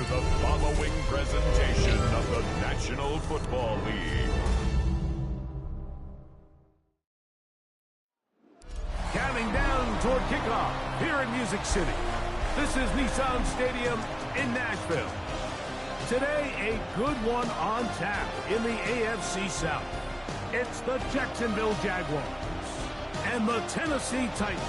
the following presentation of the National Football League. Counting down toward kickoff here in Music City. This is Nissan Stadium in Nashville. Today, a good one on tap in the AFC South. It's the Jacksonville Jaguars and the Tennessee Titans.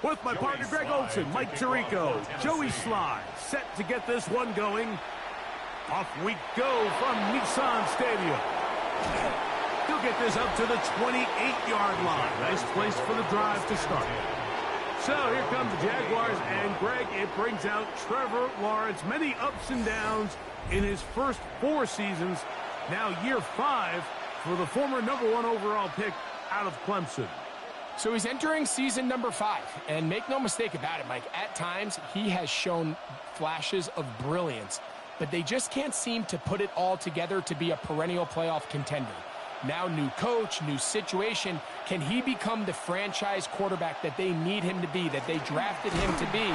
With my partner Greg Olson, Mike Tirico, Joey Sly, set to get this one going. Off we go from Nissan Stadium. He'll get this up to the 28-yard line. Nice place for the drive to start. So here come the Jaguars, and Greg, it brings out Trevor Lawrence. Many ups and downs in his first 4 seasons. Now year 5 for the former #1 overall pick out of Clemson. So he's entering season number 5, and make no mistake about it, Mike, at times he has shown flashes of brilliance, but they just can't seem to put it all together to be a perennial playoff contender. Now new coach, new situation, can he become the franchise quarterback that they need him to be, that they drafted him to be?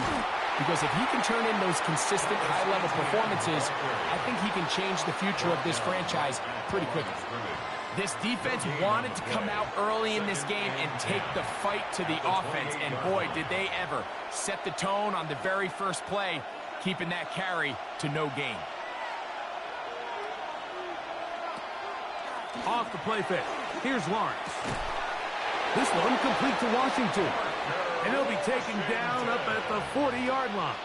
Because if he can turn in those consistent high-level performances, I think he can change the future of this franchise pretty quickly. This defense wanted to come out early in this game and take the fight to the offense, and boy, did they ever set the tone on the very first play, keeping that carry to no gain. Off the play fake. Here's Lawrence. This one complete to Washington. And he'll be taken down up at the 40-yard line.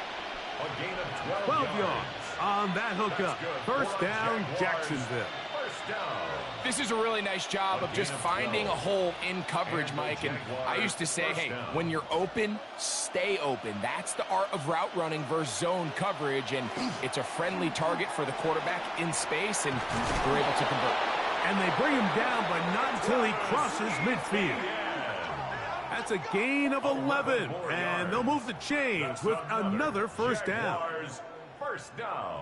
12 yards on that hookup. First down, Jacksonville. This is a really nice job of just finding a hole in coverage, Mike. And I used to say, hey, when you're open, stay open. That's the art of route running versus zone coverage. And it's a friendly target for the quarterback in space, and we're able to convert. And they bring him down, but not until he crosses midfield. That's a gain of 11. And they'll move the chains with another first down.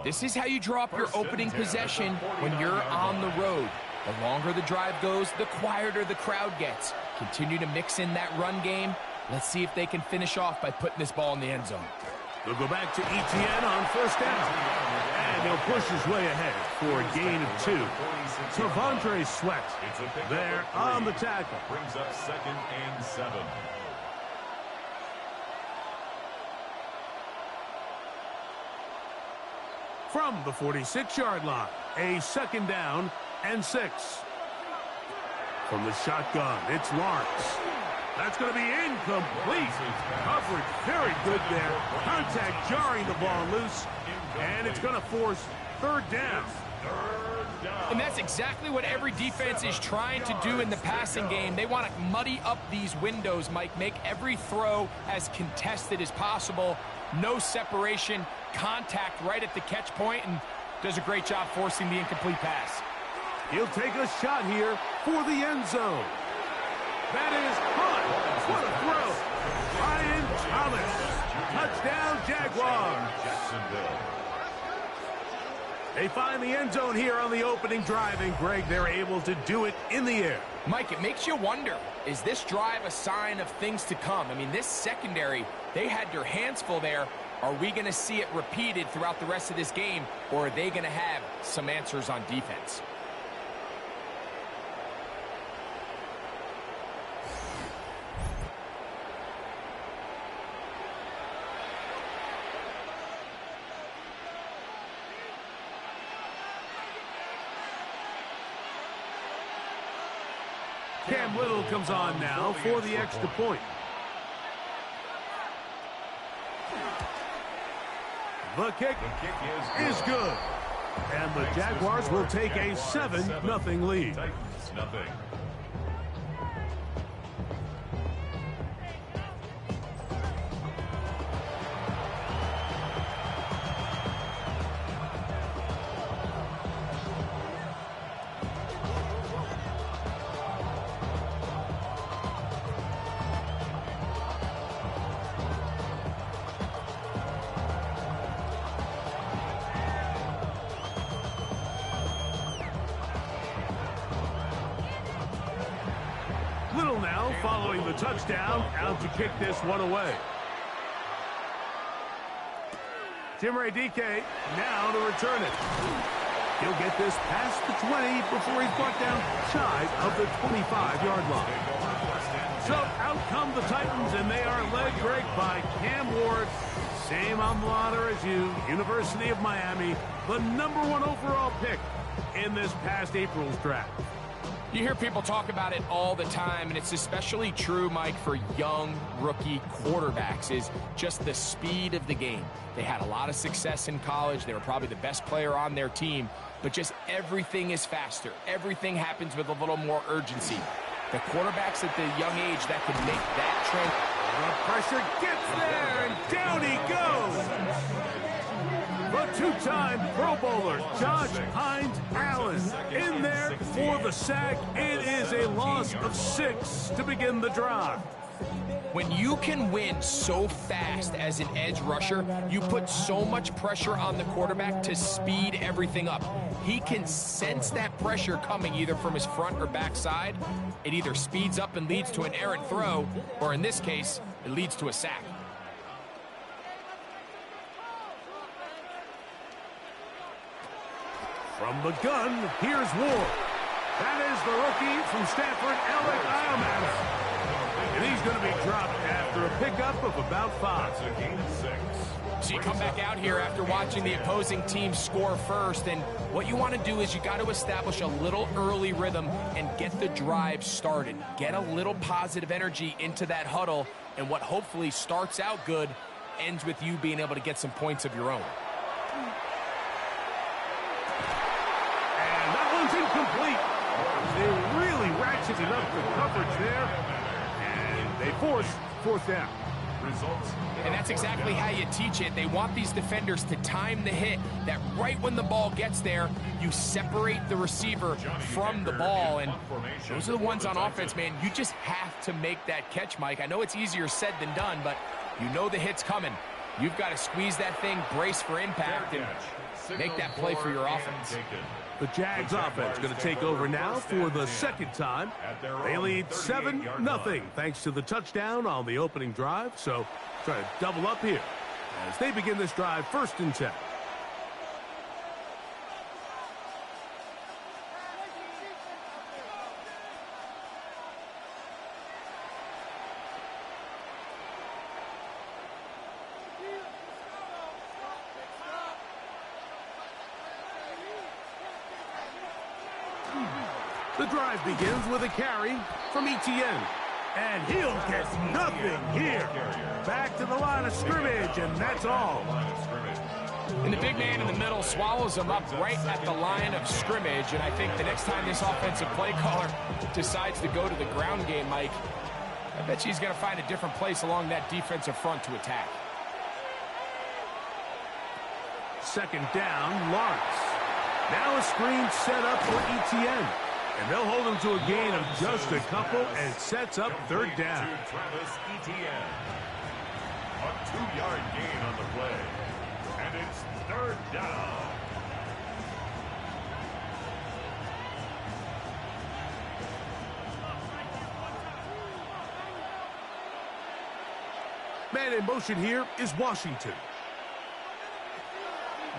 This is how you draw up your opening possession when you're on the road. The longer the drive goes, the quieter the crowd gets. Continue to mix in that run game. Let's see if they can finish off by putting this ball in the end zone. They'll go back to ETN on first down. And he'll push his way ahead for a gain of 2. Tavondre Sweat there on the tackle. Brings up 2nd and 7. From the 46-yard line, a 2nd down and 6. From the shotgun, it's Lawrence. That's going to be incomplete. Coverage very good there. Contact jarring the ball loose. And it's going to force 3rd down. And that's exactly what every defense is trying to do in the passing game. They want to muddy up these windows, Mike. Make every throw as contested as possible. No separation, contact right at the catch point, and does a great job forcing the incomplete pass. He'll take a shot here for the end zone. That is hot. What a throw. Ryan Thomas. Touchdown, Jaguars. They find the end zone here on the opening drive, and Greg, they're able to do it in the air. Mike, it makes you wonder, is this drive a sign of things to come? I mean, this secondary, they had their hands full there. Are we going to see it repeated throughout the rest of this game, or are they going to have some answers on defense? Cam Little comes on now for the extra point. The kick is good. And the Jaguars will take a 7-0 lead. following the touchdown, out to kick this one away. Timray DK now to return it. He'll get this past the 20 before he's brought down shy of the 25-yard line. So out come the Titans, and they are led great by Cam Ward. Same mater as you, University of Miami, the #1 overall pick in this past April's draft. You hear people talk about it all the time, and it's especially true, Mike, for young rookie quarterbacks, is just the speed of the game. They had a lot of success in college. They were probably the best player on their team, but just everything is faster. Everything happens with a little more urgency. The quarterbacks at the young age that can make that trend. The pressure gets there, and down he goes. The two-time Pro Bowler, Josh Hines Allen, in there for the sack. It is a loss of 6 to begin the drive. When you can win so fast as an edge rusher, you put so much pressure on the quarterback to speed everything up. He can sense that pressure coming either from his front or back side. It either speeds up and leads to an errant throw, or in this case, it leads to a sack. From the gun, here's Ward. That is the rookie from Stanford, Alec Iomans. And he's going to be dropped after a pickup of about 5. That's a gain of 6. So you come back out here after watching the opposing team score first, and what you want to do is you got to establish a little early rhythm and get the drive started. Get a little positive energy into that huddle, and what hopefully starts out good ends with you being able to get some points of your own. And that one's incomplete. They really ratcheted up the coverage there, and they force 4th down. Results. And that's exactly how you teach it. They want these defenders to time the hit, that right when the ball gets there, you separate the receiver from the ball. And those are the ones on offense, man. You just have to make that catch, Mike. I know it's easier said than done, but you know the hit's coming. You've got to squeeze that thing, brace for impact, and make that play for your offense. The Jags offense going to take over now for the second time. They lead 7-0 thanks to the touchdown on the opening drive. So try to double up here as they begin this drive 1st and 10. The drive begins with a carry from Etienne. And he'll get nothing here. Back to the line of scrimmage, and that's all. And the big man in the middle swallows him up right at the line of scrimmage. And I think the next time this offensive play caller decides to go to the ground game, Mike, I bet he's going to find a different place along that defensive front to attack. 2nd down, Lawrence. Now a screen set up for Etienne. And they'll hold him to a gain of just a couple, and sets up 3rd down. Travis Etienne. A 2-yard gain on the play. And it's 3rd down. Man in motion here is Washington.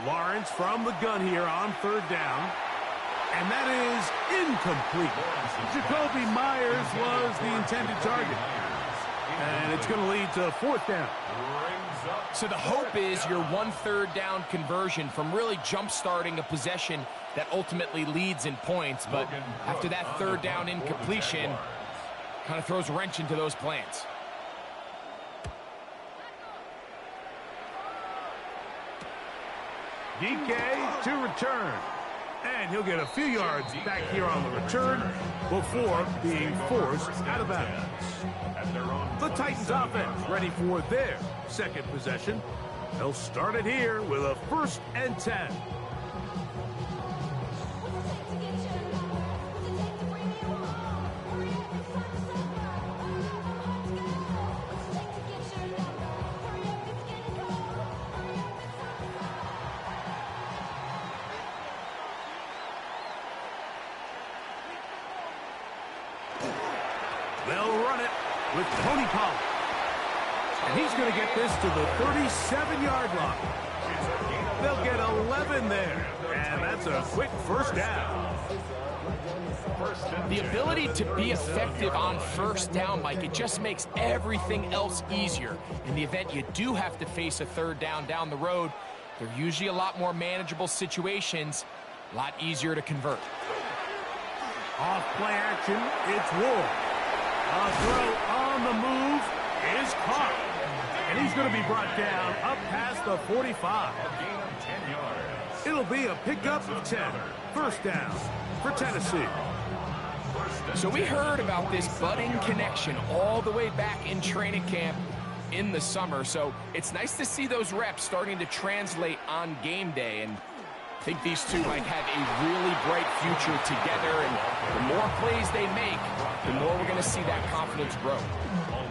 Lawrence from the gun here on 3rd down. And that is incomplete. Jacoby Myers was the intended target. And it's going to lead to 4th down. So the hope is your 1/3 down conversion from really jump-starting a possession that ultimately leads in points. But after that 3rd down incompletion, kind of throws a wrench into those plans. DK to return. And he'll get a few yards back here on the return before being forced out of bounds. The Titans offense ready for their 2nd possession. They'll start it here with a 1st and 10. They'll run it with Tony Pollard. And he's going to get this to the 37-yard line. They'll get 11 there. And that's a quick first down. The ability to be effective on first down, Mike, it just makes everything else easier. In the event you do have to face a third down the road, they're usually a lot more manageable situations, a lot easier to convert. Off play action, it's Ward. A throw on the move is caught. And he's going to be brought down up past the 45. It'll be a pickup of 10. First down for Tennessee. So we heard about this budding connection all the way back in training camp in the summer. So it's nice to see those reps starting to translate on game day. And I think these two might have a really bright future together. And the more plays they make, the more we're going to see that confidence grow.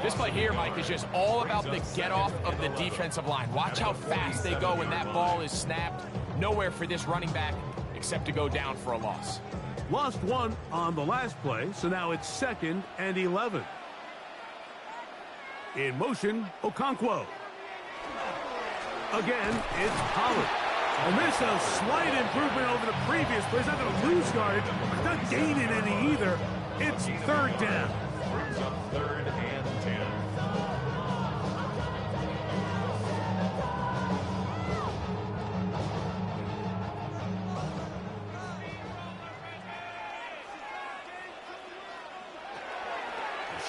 This play here, Mike, is just all about the get-off of the defensive line. Watch how fast they go when that ball is snapped. Nowhere for this running back except to go down for a loss. Lost one on the last play, so now it's 2nd and 11. In motion, Okonkwo. Again, it's Pollard. And this is a slight improvement over the previous play. He's not going to lose yardage, but not gaining any either. It's third down. Brings up 3rd and 10.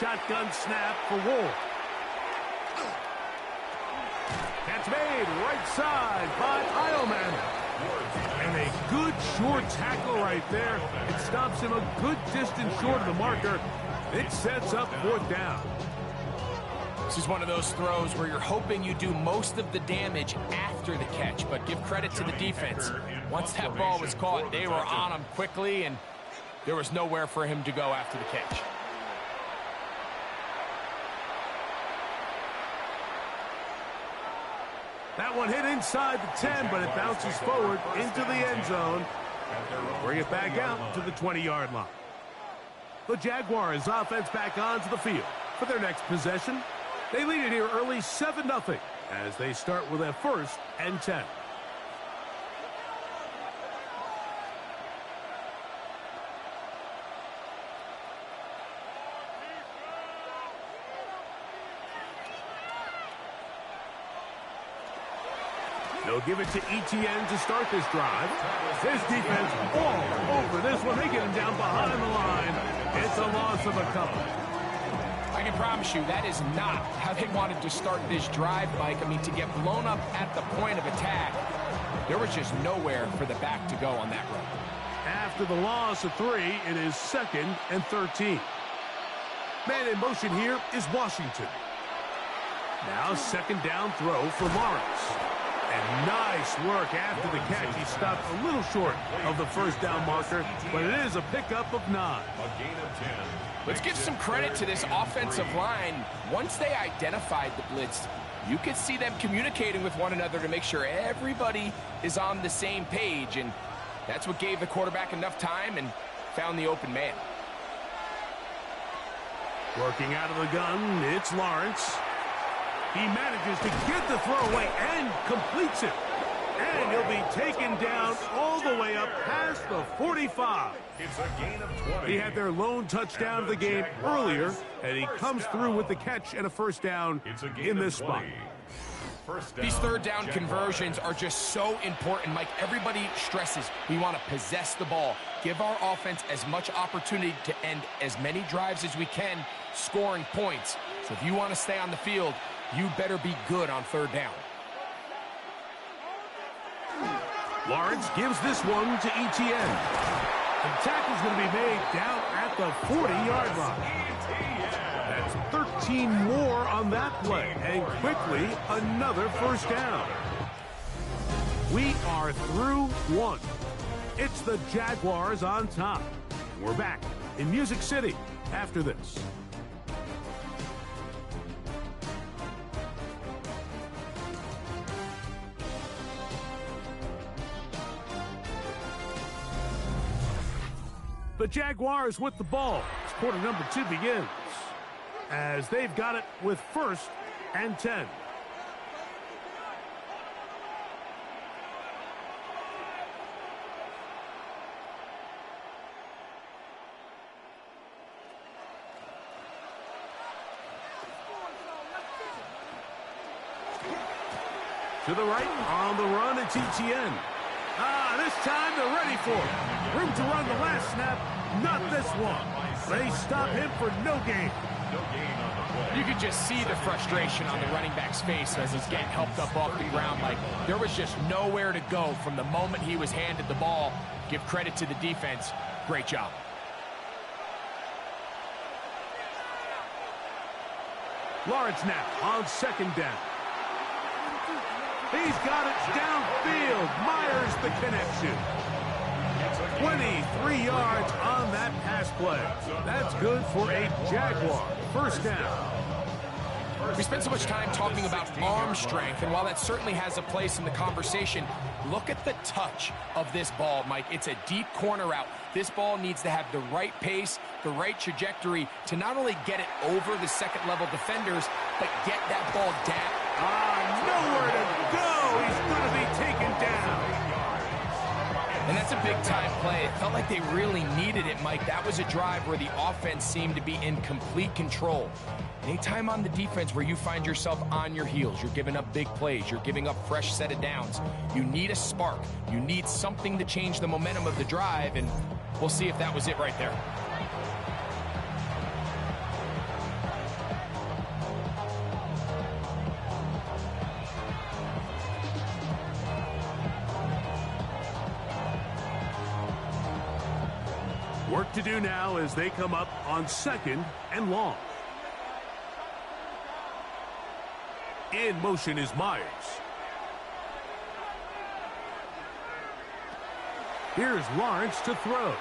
Shotgun snap for Ward. That's made right side by Eilman. And a good short tackle right there. It stops him a good distance short of the marker. It sets up 4th down. This is one of those throws where you're hoping you do most of the damage after the catch, but give credit to the defense. Once that ball was caught, they were on him quickly, and there was nowhere for him to go after the catch. That one hit inside the 10, but it bounces forward into the end zone. Bring it back out to the 20-yard line. The Jaguars offense back onto the field for their next possession. They lead it here early 7-0 as they start with a 1st and 10. They'll give it to Etienne to start this drive. His defense all over this one. They get him down behind the line. It's a loss of a couple. I can promise you that is not how they wanted to start this drive, Mike. I mean, to get blown up at the point of attack, there was just nowhere for the back to go on that run. After the loss of 3, it is 2nd and 13. Man in motion here is Washington. Now 2nd down throw for Lawrence. And nice work after the catch. He stopped a little short of the 1st down marker, but it is a pickup of 9. A gain of 10. Let's give some credit to this offensive line. Once they identified the blitz, you could see them communicating with one another to make sure everybody is on the same page, and that's what gave the quarterback enough time and found the open man. Working out of the gun, it's Lawrence. He manages to get the throw away and completes it. And he'll be taken down all the way up past the 45. It's a gain of 20. He had their lone touchdown of the game earlier, and he comes through with the catch and a 1st down in this spot. These 3rd down conversions are just so important, Mike. Everybody stresses we want to possess the ball, give our offense as much opportunity to end as many drives as we can, scoring points. So if you want to stay on the field, you better be good on 3rd down. Lawrence gives this one to Etienne. The tackle's going to be made down at the 40-yard line. That's 13 more on that play, and quickly another 1st down. We are through 1. It's the Jaguars on top. We're back in Music City after this. The Jaguars with the ball as quarter number 2 begins. as they've got it with 1st and 10. To the right, on the run, it's ETN. This time they're ready for it. Room to run the last snap, not this one. They stop him for no gain. You could just see the frustration on the running back's face as he's getting helped up off the ground. Like, there was just nowhere to go from the moment he was handed the ball. Give credit to the defense. Great job. Lawrence now on 2nd down. He's got it downfield. Myers the connection. 23 yards on that pass play. That's good for a Jaguar. 1st down. We spent so much time talking about arm strength, and while that certainly has a place in the conversation, look at the touch of this ball, Mike. It's a deep corner route. This ball needs to have the right pace, the right trajectory to not only get it over the second-level defenders, but get that ball down. Nowhere to go. He's going to be taken down. And that's a big-time play. It felt like they really needed it, Mike. That was a drive where the offense seemed to be in complete control. Anytime on the defense where you find yourself on your heels, you're giving up big plays, you're giving up fresh set of downs, you need a spark. You need something to change the momentum of the drive, and we'll see if that was it right there. Work to do now as they come up on 2nd and long. In motion is Myers. Here's Lawrence to throw.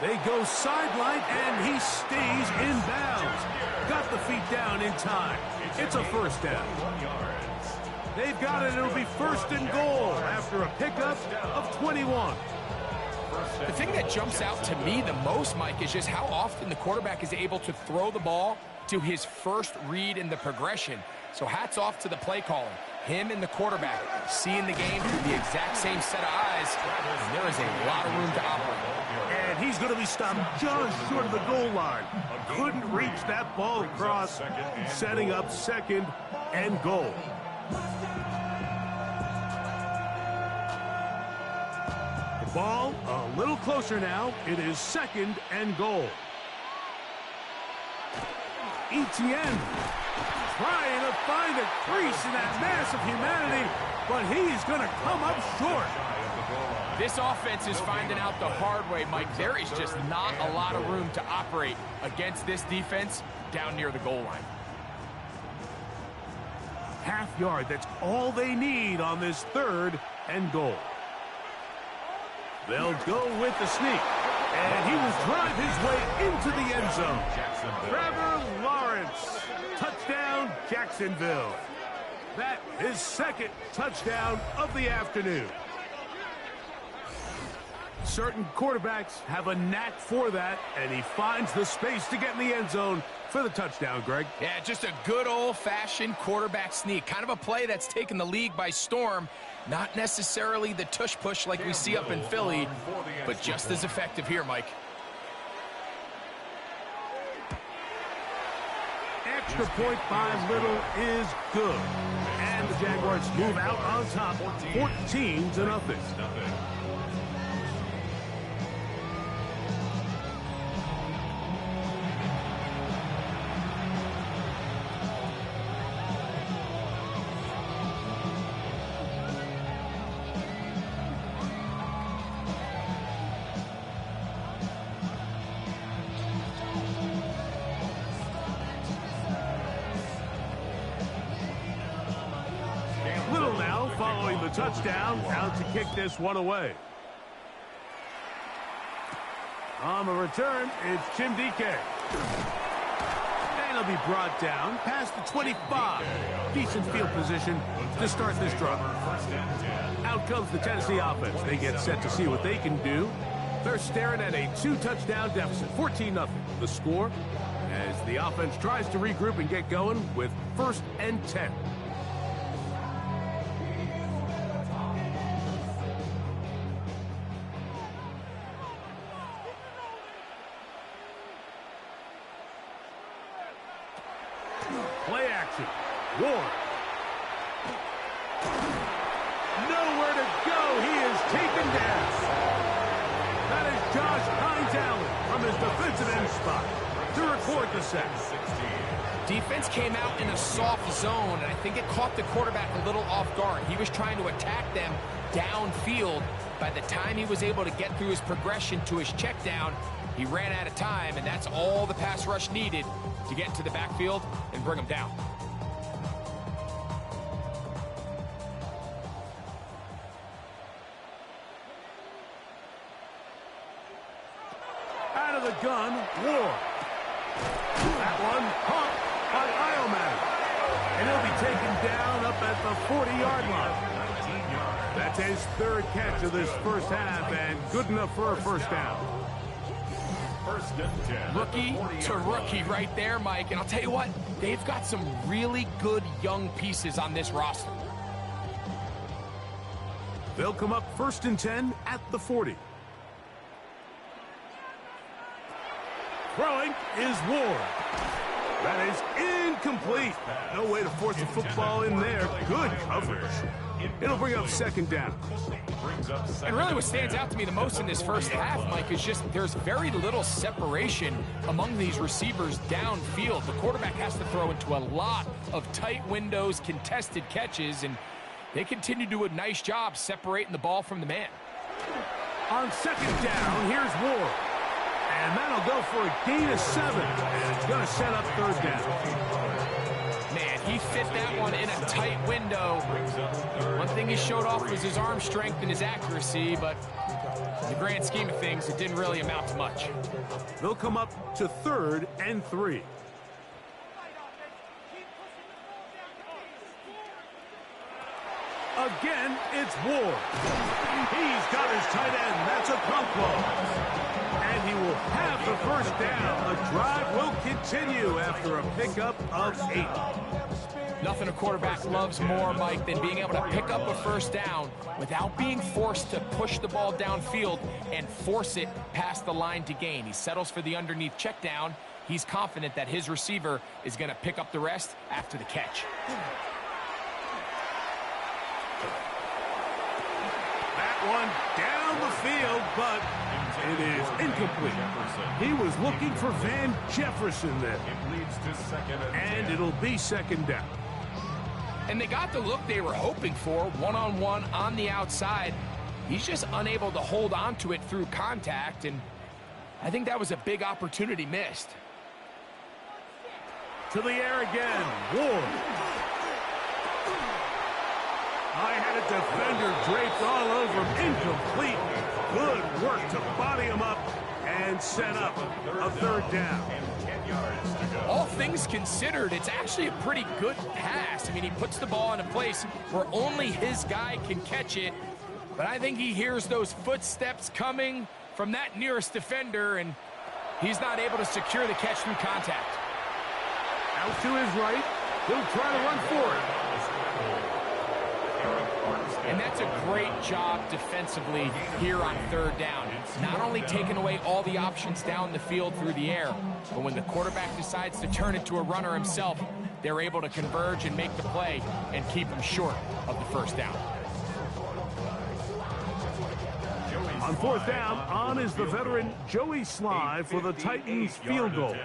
They go sideline, and he stays in bounds. Got the feet down in time. It's a 1st down. They've got it. It'll be 1st and goal after a pickup of 21. The thing that jumps out to me the most, Mike, is just how often the quarterback is able to throw the ball to his first read in the progression. So hats off to the play calling. Him and the quarterback seeing the game through the exact same set of eyes. And there is a lot of room to operate. And he's going to be stopped just short of the goal line. Couldn't reach that ball across, setting up 2nd and goal. Ball a little closer now. It is 2nd and goal. ETN trying to find a crease in that mass of humanity, but he's going to come up short. This offense is finding out the hard way, Mike. There is just not a lot of room to operate against this defense down near the goal line. Half yard, that's all they need on this 3rd and goal. They'll go with the sneak, and he will drive his way into the end zone. Trevor Lawrence, touchdown, Jacksonville. That is 2nd touchdown of the afternoon. Certain quarterbacks have a knack for that, and he finds the space to get in the end zone for the touchdown, Greg. Yeah, just a good old-fashioned quarterback sneak. Kind of a play that's taken the league by storm. Not necessarily the tush-push like we see up in Philly, but just as effective here, Mike. Extra point by Little is good. And the Jaguars move out on top, 14-0. Following the touchdown, out to kick this one away. On the return, it's Chimdike. And he'll be brought down past the 25. Decent field position to start this drive. Out comes the Tennessee offense. They get set to see what they can do. They're staring at a 2-touchdown deficit, 14-0. The score, as the offense tries to regroup and get going with 1st and 10. Play action. Ward. Nowhere to go. He is taken down. That is Josh Hines Allen from his defensive end spot to record the sack. Defense came out in a soft zone, and I think it caught the quarterback a little off guard. He was trying to attack them downfield. By the time he was able to get through his progression to his check down, he ran out of time, and that's all the pass rush needed to get into the backfield and bring him down. Out of the gun, Ward. That one caught by Ioman. And he'll be taken down up at the 40-yard line. That's his 3rd catch of this first half, and good enough for a first down. Rookie to rookie right there, Mike. And I'll tell you what, they've got some really good young pieces on this roster. They'll come up 1st and 10 at the 40. Throwing is Ward. That is incomplete. No way to force the football in there. Good coverage. It'll bring up 2nd down. And really what stands out to me the most in this first half, Mike, is just there's very little separation among these receivers downfield. The quarterback has to throw into a lot of tight windows, contested catches, and they continue to do a nice job separating the ball from the man. On 2nd down, here's Ward. And that'll go for a gain of 7. And it's going to set up 3rd down. Man, he fit that one in a tight window. One thing he showed off was his arm strength and his accuracy, but in the grand scheme of things, it didn't really amount to much. They'll come up to 3rd and 3. Again, it's Ward. He's got his tight end. That's a pump ball. And he will have the first down. The drive will continue after a pickup of 8. Nothing a quarterback loves more, Mike, than being able to pick up a first down without being forced to push the ball downfield and force it past the line to gain. He settles for the underneath check down. He's confident that his receiver is going to pick up the rest after the catch. That one down the field, but it is incomplete. He was looking for Van Jefferson there. And it'll be 2nd down. And they got the look they were hoping for, one-on-one on the outside. He's just unable to hold on to it through contact, and I think that was a big opportunity missed. To the air again, Ward. I had a defender draped all over him. Incomplete. Good work to body him up and set up a 3rd down. All things considered, it's actually a pretty good pass. I mean, he puts the ball in a place where only his guy can catch it. But I think he hears those footsteps coming from that nearest defender, and he's not able to secure the catch through contact. Out to his right. He'll try to run for it. And that's a great job defensively here on 3rd down. Not only taking away all the options down the field through the air, but when the quarterback decides to turn it to a runner himself, they're able to converge and make the play and keep him short of the first down. On 4th down, on is the veteran Joey Sly for the Titans field goal.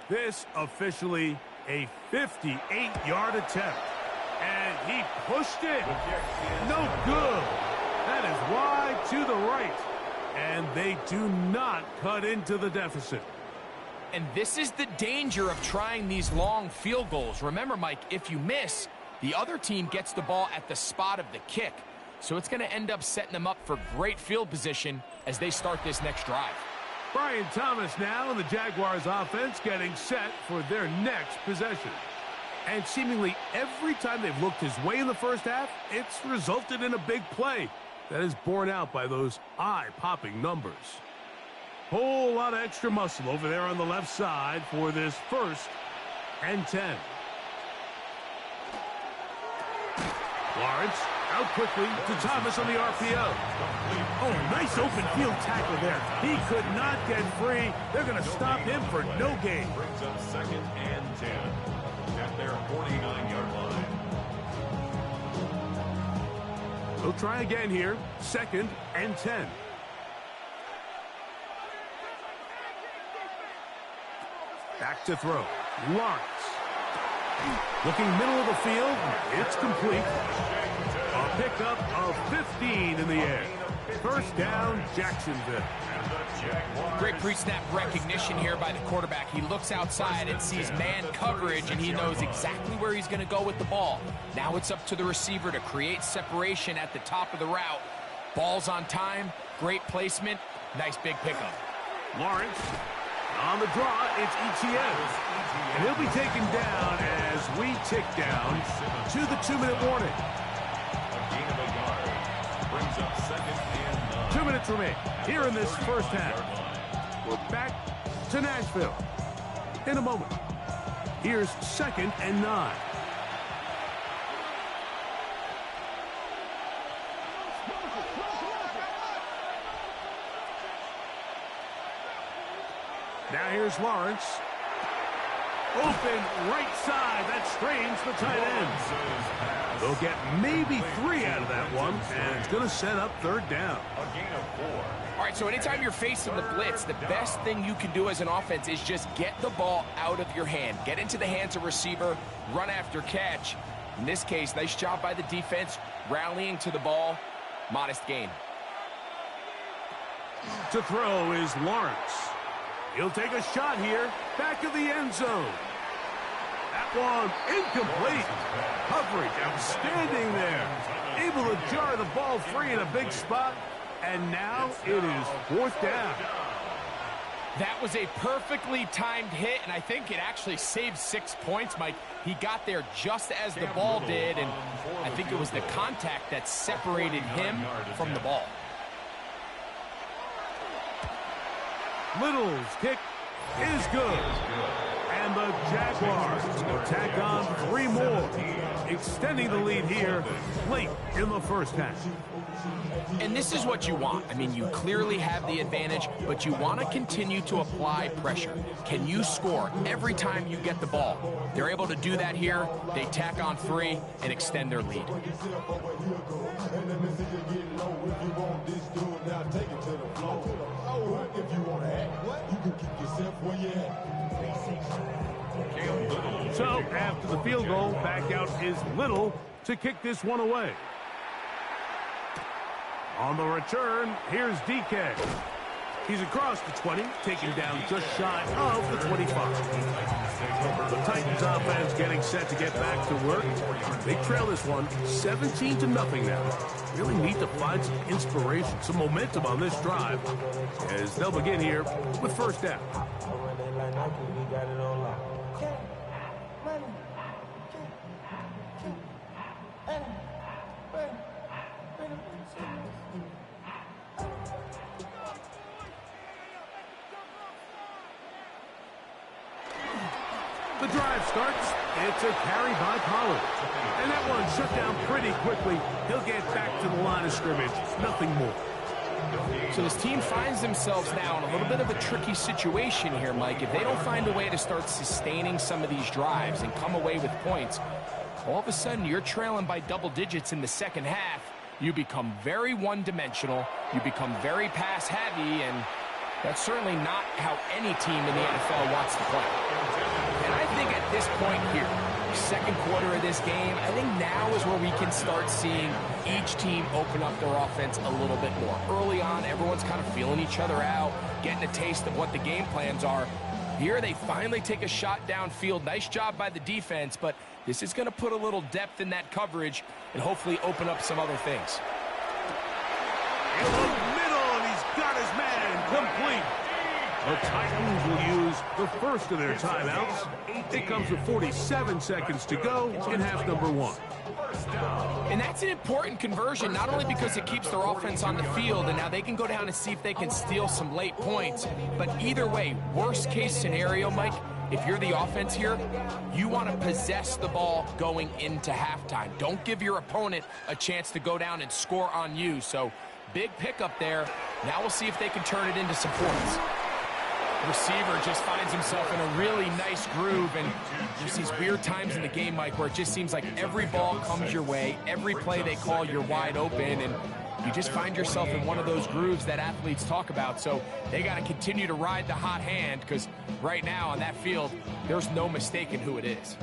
This officially a 58-yard attempt. And he pushed it. No good. That is wide to the right. And they do not cut into the deficit. And this is the danger of trying these long field goals. Remember, Mike, if you miss, the other team gets the ball at the spot of the kick. So it's going to end up setting them up for great field position as they start this next drive. Brian Thomas now and the Jaguars offense getting set for their next possession. And seemingly every time they've looked his way in the first half, it's resulted in a big play that is borne out by those eye-popping numbers. Whole lot of extra muscle over there on the left side for this 1st and 10. Lawrence out quickly to Thomas on the RPO. Oh, nice open field tackle there. He could not get free. They're going to stop him for no gain. Brings up 2nd and 10 at their 49-yard line. They'll try again here. 2nd and 10. Back to throw. Lawrence. Looking middle of the field. It's complete. A pickup of 15 in the air. 1st down, Jacksonville. Great pre-snap recognition here by the quarterback. He looks outside and sees man coverage, and he knows exactly where he's going to go with the ball. Now it's up to the receiver to create separation at the top of the route. Ball's on time, great placement, nice big pickup. Lawrence on the draw, it's ETN. And he'll be taken down as we tick down to the 2-minute warning. A gain of a yard. Brings up 2nd and 9. 2 minutes remain here in this 1st half. We're back to Nashville in a moment. Here's 2nd and 9. Now here's Lawrence. Open right side. That strains the tight end. They'll get maybe 3 out of that one, and it's going to set up 3rd down. A gain of 4. All right, so anytime you're facing the blitz, the best thing you can do as an offense is just get the ball out of your hand. Get into the hands of receiver, run after catch. In this case, nice job by the defense, rallying to the ball. Modest gain. To throw is Lawrence. He'll take a shot here, back of the end zone. That one incomplete. Coverage outstanding there. Able to jar the ball free in a big spot. And now it is 4th down. That was a perfectly timed hit, and I think it actually saved 6 points, Mike. He got there just as the ball did, and I think it was the contact that separated him from the ball. Little's kick is good. And the Jaguars will tack on 3 more, extending the lead here late in the 1st half. And this is what you want. I mean, you clearly have the advantage, but you want to continue to apply pressure. Can you score every time you get the ball? They're able to do that here. They tack on 3 and extend their lead. So, after the field goal, back out is Little to kick this one away. On the return, here's DK. He's across the 20, taken down just shy of the 25. The Titans offense getting set to get back to work. They trail this one 17-0 now. Really need to find some inspiration, some momentum on this drive as they'll begin here with 1st down. The drive starts. It's a carry by Pollard. And that one shut down pretty quickly. He'll get back to the line of scrimmage. Nothing more. So this team finds themselves now in a little bit of a tricky situation here, Mike. If they don't find a way to start sustaining some of these drives and come away with points, all of a sudden you're trailing by double digits in the 2nd half. You become very one-dimensional. You become very pass-heavy, and that's certainly not how any team in the NFL wants to play. And I think at this point here, 2nd quarter of this game, I think now is where we can start seeing each team open up their offense a little bit more. Early on, everyone's kind of feeling each other out, getting a taste of what the game plans are. Here, they finally take a shot downfield. Nice job by the defense, but this is going to put a little depth in that coverage and hopefully open up some other things. In the middle, and he's got his man complete. The Titans will use the first of their timeouts. It comes with 47 seconds to go in half number 1. And that's an important conversion, not only because it keeps their offense on the field, and now they can go down and see if they can steal some late points. But either way, worst case scenario, Mike, if you're the offense here, you want to possess the ball going into halftime. Don't give your opponent a chance to go down and score on you. So big pickup there. Now we'll see if they can turn it into some points. Receiver just finds himself in a really nice groove, and there's these weird times in the game, Mike, where it just seems like every ball comes your way, every play they call, you're wide open, and you just find yourself in one of those grooves that athletes talk about. So they got to continue to ride the hot hand, because right now on that field, there's no mistaking who it is.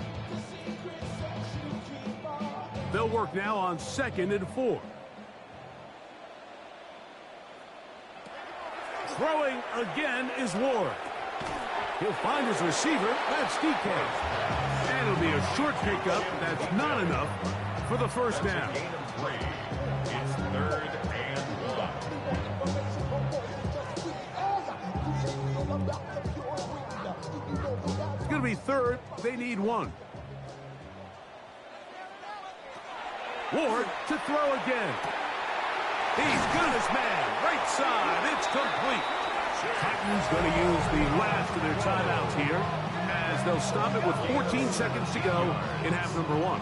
They'll work now on 2nd and 4. Throwing again is Ward. He'll find his receiver. That's DK. And it'll be a short pickup. That's not enough for the first down. It's 3rd and 1. It's going to be 3rd. They need 1. Ward to throw again. He's got his man. Right side. It's complete. Titans going to use the last of their timeouts here as they'll stop it with 14 seconds to go in half number 1.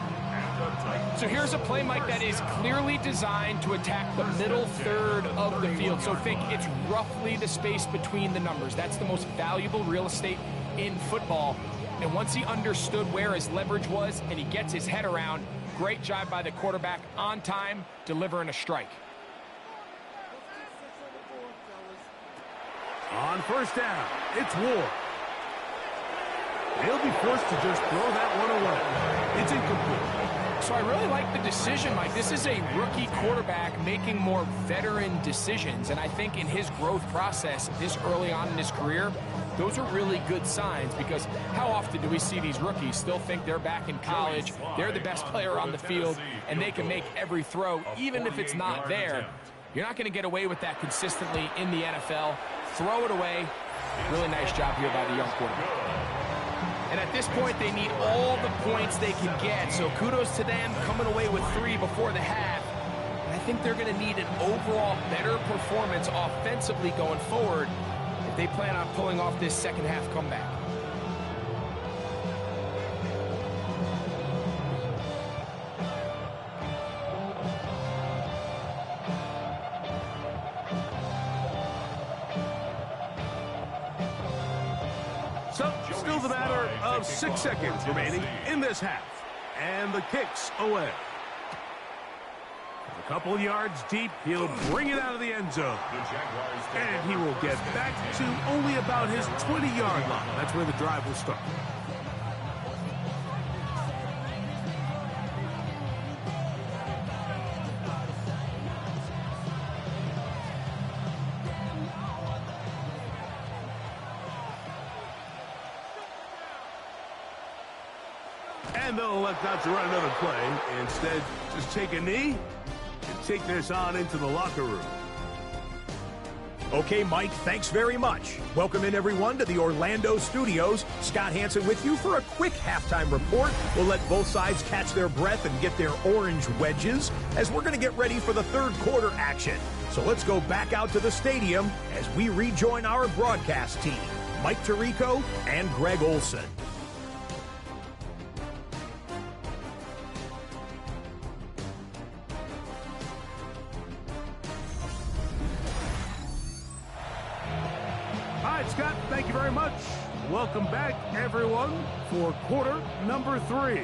So here's a play, Mike, that is clearly designed to attack the middle third of the field. So think it's roughly the space between the numbers. That's the most valuable real estate in football. And once he understood where his leverage was and he gets his head around, great job by the quarterback on time, delivering a strike. On first down, it's Ward. He'll be forced to just throw that one away. It's incomplete. So I really like the decision, Mike. This is a rookie quarterback making more veteran decisions, and I think in his growth process this early on in his career, those are really good signs, because how often do we see these rookies still think they're back in college, they're the best player on the field, and they can make every throw, even if it's not there. You're not going to get away with that consistently in the NFL. Throw it away. Really nice job here by the young quarterback. And at this point, they need all the points they can get. So kudos to them coming away with 3 before the half. And I think they're going to need an overall better performance offensively going forward if they plan on pulling off this second half comeback. So, still the matter of 6 seconds remaining in this half. And the kick's away. A couple yards deep, he'll bring it out of the end zone. And he will get back to only about his 20-yard line. That's where the drive will start. And they'll elect not to run another play. Instead, just take a knee and take this on into the locker room. Okay, Mike, thanks very much. Welcome in, everyone, to the Orlando studios. Scott Hansen with you for a quick halftime report. We'll let both sides catch their breath and get their orange wedges as we're going to get ready for the third quarter action. So let's go back out to the stadium as we rejoin our broadcast team, Mike Tirico and Greg Olson. Scott, thank you very much. Welcome back, everyone, for quarter number 3.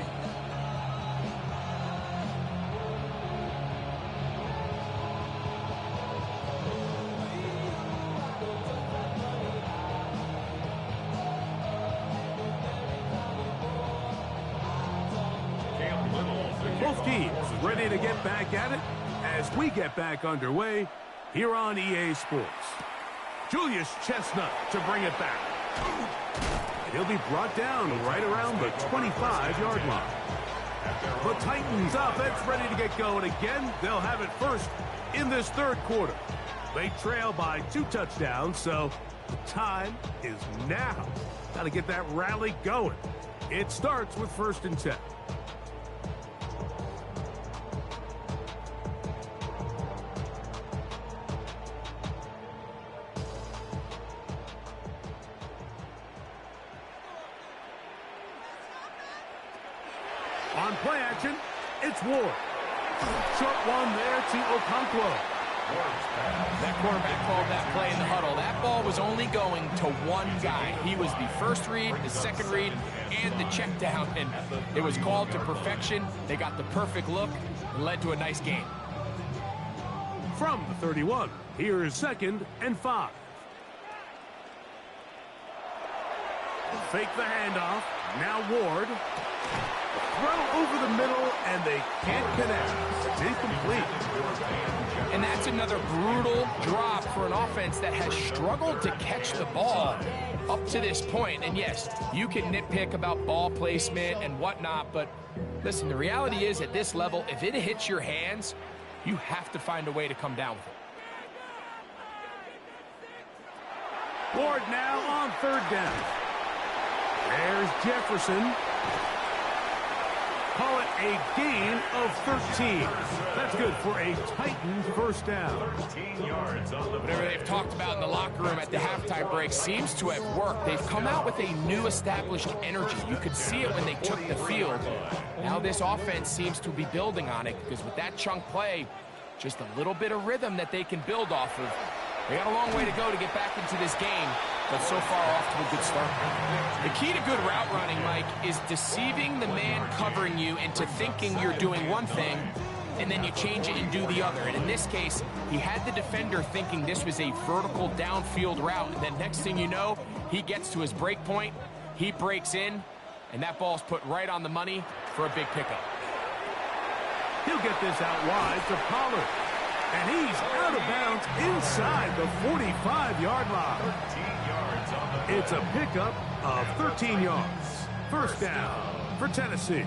Both teams ready to get back at it as we get back underway here on EA Sports. Julius Chestnut to bring it back. And he'll be brought down right around the 25-yard line. The Titans offense ready to get going again. They'll have it first in this third quarter. They trail by 2 touchdowns, so Time is now. Got to get that rally going. It starts with 1st and 10. On play action, it's Ward. Short one there to Okonkwo. That quarterback called that play in the huddle. That ball was only going to one guy. He was the first read, the second read, and the check down. And it was called to perfection. They got the perfect look and led to a nice game. From the 31, here's 2nd and 5. Fake the handoff. Now Ward. Throw over the middle, and they can't connect. It's incomplete. And that's another brutal drop for an offense that has struggled to catch the ball up to this point. And yes, you can nitpick about ball placement and whatnot, but listen, the reality is at this level, if it hits your hands, you have to find a way to come down with it. Ward now on 3rd down. There's Jefferson. Call it a gain of 13. That's good for a Titan 1st down. 13 yards on the Whatever they've talked about in the locker room at the halftime break seems to have worked. They've come out with a new established energy. You could see it when they took the field. Now this offense seems to be building on it because with that chunk play, just a little bit of rhythm that they can build off of. They got a long way to go to get back into this game, but so far off to a good start. The key to good route running, Mike, is deceiving the man covering you into thinking you're doing one thing, and then you change it and do the other. And in this case, he had the defender thinking this was a vertical downfield route, and then next thing you know, he gets to his break point, he breaks in, and that ball's put right on the money for a big pickup. He'll get this out wide to Pollard. And he's out of bounds inside the 45-yard line. 13 yards on the It's a pickup of 13 yards. 1st down for Tennessee.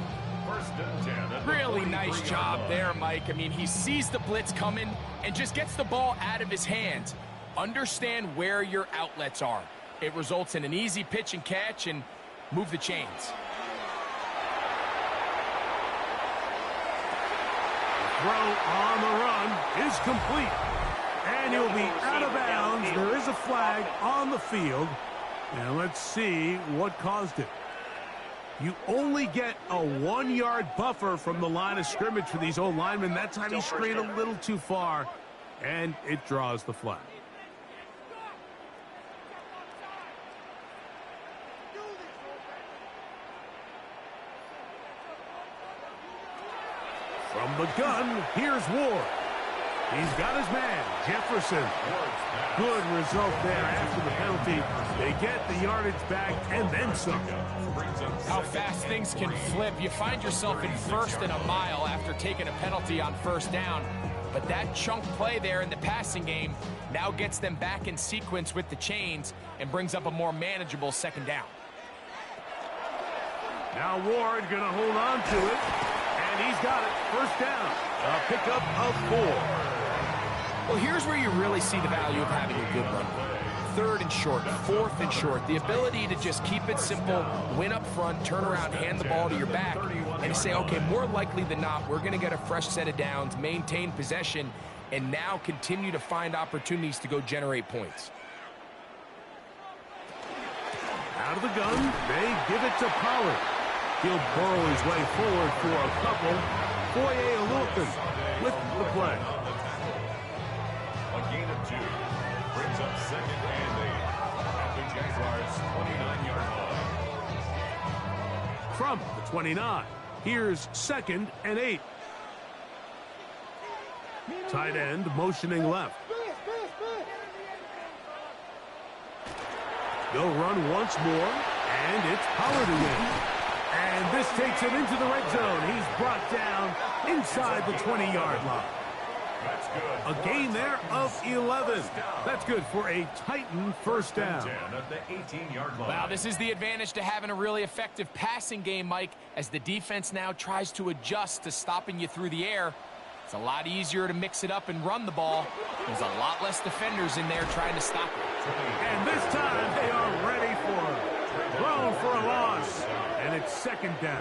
1st and 10. Really nice job there, Mike. I mean, he sees the blitz coming and just gets the ball out of his hands. Understand where your outlets are. It results in an easy pitch and catch and move the chains. Throw on the run is complete. And he'll be out of bounds. There is a flag on the field. And let's see what caused it. You only get a 1-yard buffer from the line of scrimmage for these old linemen. That time he strayed a little too far, and it draws the flag. From the gun, here's Ward. He's got his man, Jefferson. Good result there after the penalty. They get the yardage back and then some. How fast things can flip. You find yourself in 1st and a mile after taking a penalty on 1st down. But that chunk play there in the passing game now gets them back in sequence with the chains and brings up a more manageable 2nd down. Now Ward going to hold on to it. And he's got it. 1st down. A pickup of 4. Well, here's where you really see the value of having a good run. 3rd and short, 4th and short. The ability to just keep it simple, win up front, turn around, hand the ball to your back, and say, okay, more likely than not, we're going to get a fresh set of downs, maintain possession, and now continue to find opportunities to go generate points. Out of the gun, they give it to Pollard. He'll burrow his way forward for a couple. Foye Olufin with the play. A gain of 2 brings up 2nd and 8 at the Jaguars' 29-yard line. From the 29, here's 2nd and 8. Tight end motioning left. They'll run once more, and it's Pollard again. And this takes him into the red zone. He's brought down inside the 20-yard line. That's good. A gain there of 11. That's good for a Titan 1st down. 10 at the 18-yard line. Wow, this is the advantage to having a really effective passing game, Mike, as the defense now tries to adjust to stopping you through the air. It's a lot easier to mix it up and run the ball. There's a lot less defenders in there trying to stop it. And this time they are ready for it. Thrown for a loss. And it's second down.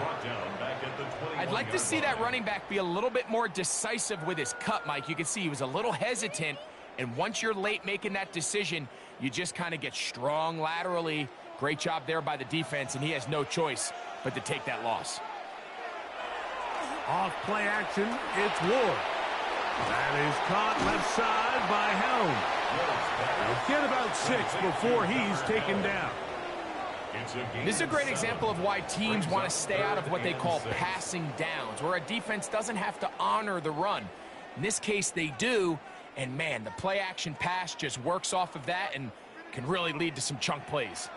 I'd like to see that running back be a little bit more decisive with his cut, Mike. You can see he was a little hesitant. And once you're late making that decision, you just kind of get strong laterally. Great job there by the defense, and he has no choice but to take that loss. Off play action, it's Ward. That is caught left side by Helm. He'll get about 6 before he's taken down. This is a great example of why teams want to stay out of what they call passing downs, where a defense doesn't have to honor the run. In this case, they do, and man, the play action pass just works off of that and can really lead to some chunk plays.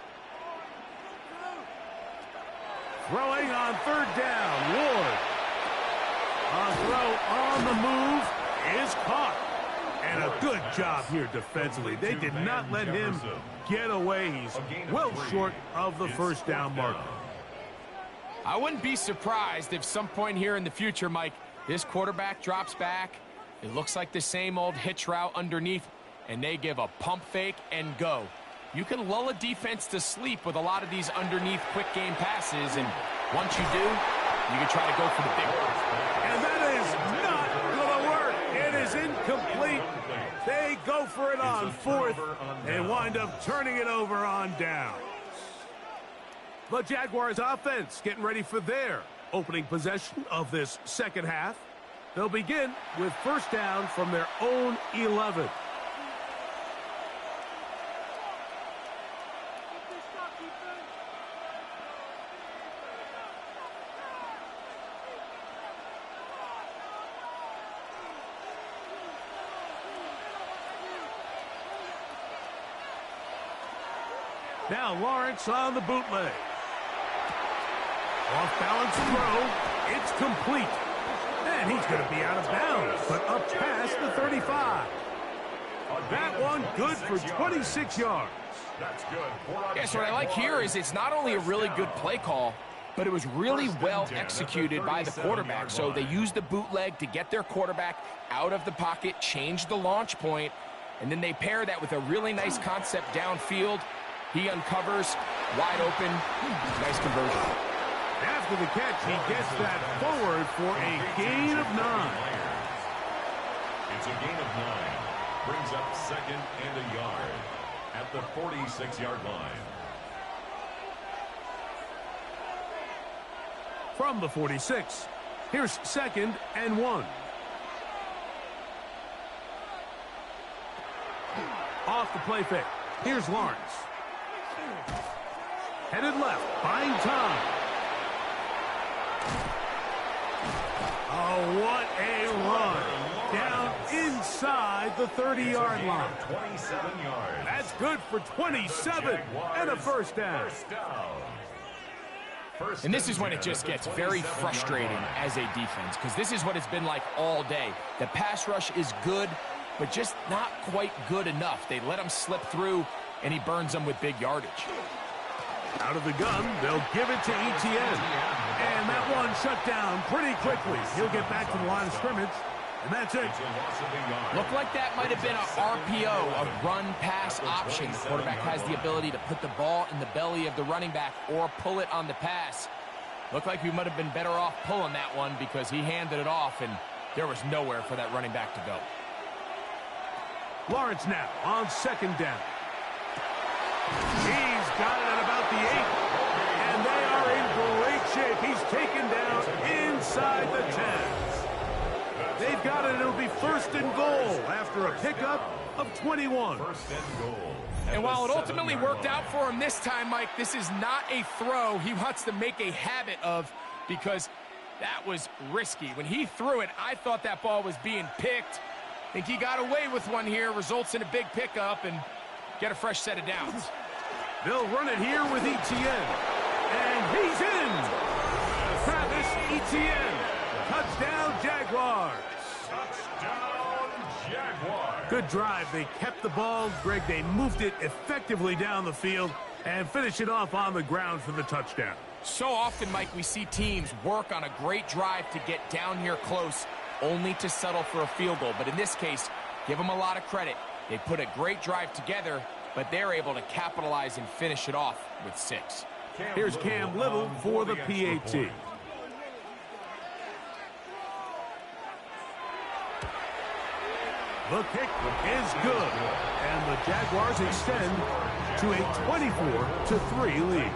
Throwing on third down, Ward. A throw on the move is caught. And a good job here defensively. They did not let him get away. He's well short of the first down marker. I wouldn't be surprised if some point here in the future, Mike, this quarterback drops back. It looks like the same old hitch route underneath, and they give a pump fake and go. You can lull a defense to sleep with a lot of these underneath quick game passes, and once you do, you can try to go for the big one. And that is not going to work. It is incomplete. They go for it on fourth and wind up turning it over on down. The Jaguars offense getting ready for their opening possession of this second half. They'll begin with first down from their own 11. Now Lawrence on the bootleg. Off-balance throw. It's complete. And he's going to be out of bounds, but up past the 35. That one good for 26 yards. Yes, what I like here is it's not only a really good play call, but it was really well executed by the quarterback. So they used the bootleg to get their quarterback out of the pocket, change the launch point, and then they pair that with a really nice concept downfield. He uncovers, wide open, nice conversion. After the catch, he gets that forward for a gain of 9. It's a gain of 9. Brings up second and a yard at the 46-yard line. From the 46, here's second and 1. Off the play fake. Here's Lawrence. Headed left, buying time. Oh, what a run. Down inside the 30-yard line. 27 yards. That's good for 27 and a first down. And this is when it just gets very frustrating as a defense, because this is what it's been like all day. The pass rush is good, but just not quite good enough. They let him slip through, and he burns them with big yardage. Out of the gun, they'll give it to Etienne. And that one shut down pretty quickly. He'll get back to the line of scrimmage, and that's it. Looked like that might have been a RPO, a run-pass option. The quarterback has the ability to put the ball in the belly of the running back or pull it on the pass. Looked like we might have been better off pulling that one because he handed it off, and there was nowhere for that running back to go. Lawrence now on second down. He's got it at about the 8. And they are in great shape. He's taken down inside the 10. They've got it. It'll be first and goal after a pickup of 21. First and goal. And while it ultimately worked out for him this time, Mike, this is not a throw he wants to make a habit of, because that was risky. When he threw it, I thought that ball was being picked. I think he got away with one here, results in a big pickup, and get a fresh set of downs. They'll run it here with Etienne. And he's in. Travis Etienne. Touchdown, Jaguars. Touchdown, Jaguars. Good drive. They kept the ball. Greg, they moved it effectively down the field and finished it off on the ground for the touchdown. So often, Mike, we see teams work on a great drive to get down here close, only to settle for a field goal. But in this case, give them a lot of credit. They put a great drive together, but they're able to capitalize and finish it off with 6. Here's Cam Little for the PAT. The kick is good, and the Jaguars extend to a 24-3 lead.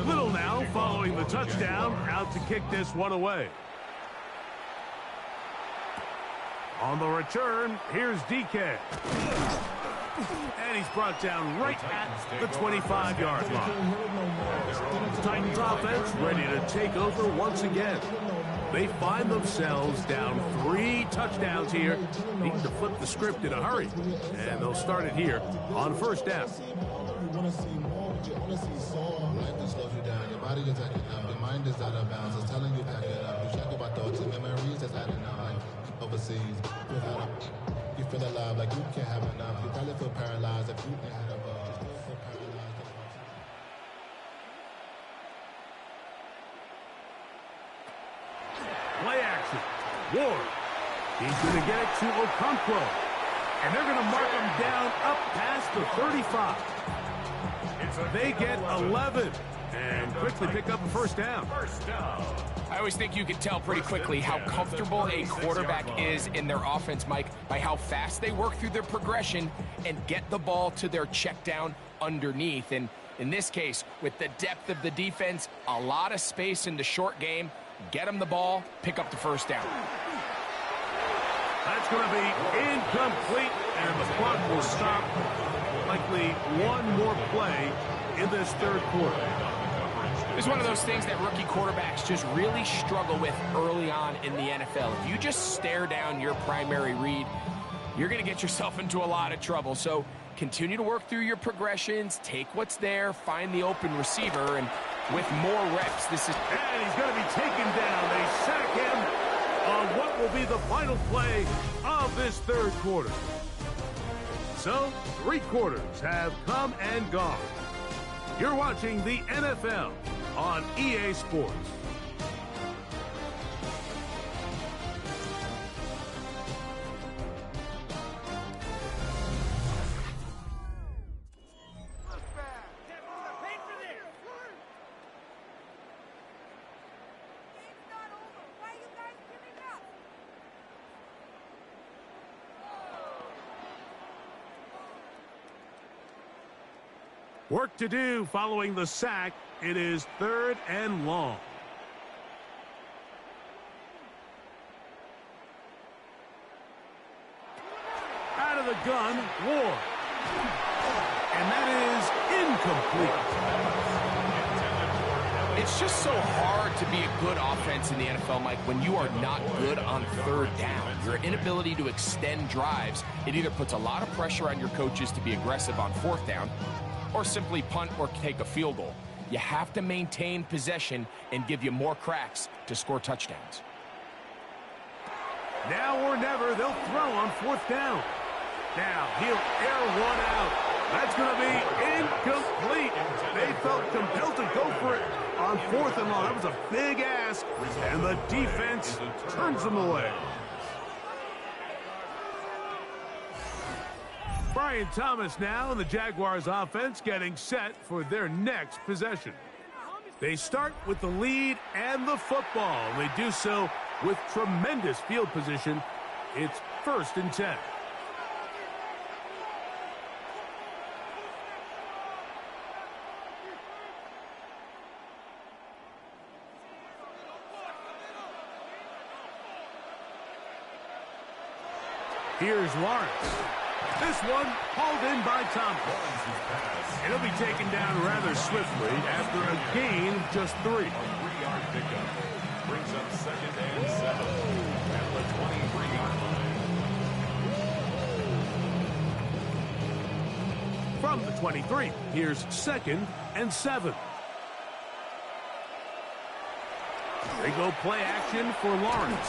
Little now following the touchdown, out to kick this one away. On the return, here's DK. And he's brought down right at the 25-yard line. Titans offense ready to take over once again. They find themselves down 3 touchdowns here. Need to flip the script in a hurry. And they'll start it here on first down. Your body is acting up, your mind is out of bounds. It's telling you back it up. You check about thoughts and memories that's adding up. Like overseas, you feel alive like you can't have enough. You probably feel paralyzed if you ain't had a buzz. Play action. Ward. He's going to get it to Okonkwo. And they're going to mark him down up past the 35. They get 11 and quickly pick up a first down. I always think you can tell pretty quickly how comfortable a quarterback is in their offense, Mike, by how fast they work through their progression and get the ball to their check down underneath. And in this case, with the depth of the defense, a lot of space in the short game, get them the ball, pick up the first down. That's going to be incomplete, and the clock will stop. Likely one more play in this third quarter. It's one of those things that rookie quarterbacks just really struggle with early on in the NFL. If you just stare down your primary read, you're going to get yourself into a lot of trouble. So continue to work through your progressions, take what's there, find the open receiver, and with more reps, this is... And he's going to be taken down. They sack him on what will be the final play of this third quarter. So, 3 quarters have come and gone. You're watching the NFL on EA Sports. Work to do following the sack. It is 3rd and long. Out of the gun, Ward. And that is incomplete. It's just so hard to be a good offense in the NFL, Mike, when you are not good on 3rd down. Your inability to extend drives, it either puts a lot of pressure on your coaches to be aggressive on 4th down, or simply punt or take a field goal. You have to maintain possession and give you more cracks to score touchdowns. Now or never, they'll throw on 4th down. Now he'll air one out. That's going to be incomplete. They felt compelled to go for it on 4th and long. That was a big ask, and the defense turns them away. Brian Thomas now and the Jaguars offense getting set for their next possession. They start with the lead and the football. They do so with tremendous field position. It's 1st and 10. Here's Lawrence. This one hauled in by Thompson. It'll be taken down rather swiftly after a gain of just 3. A 3-yard pickup brings up 2nd and 7 at the 23. from the 23. Here's 2nd and 7. They go play action for Lawrence.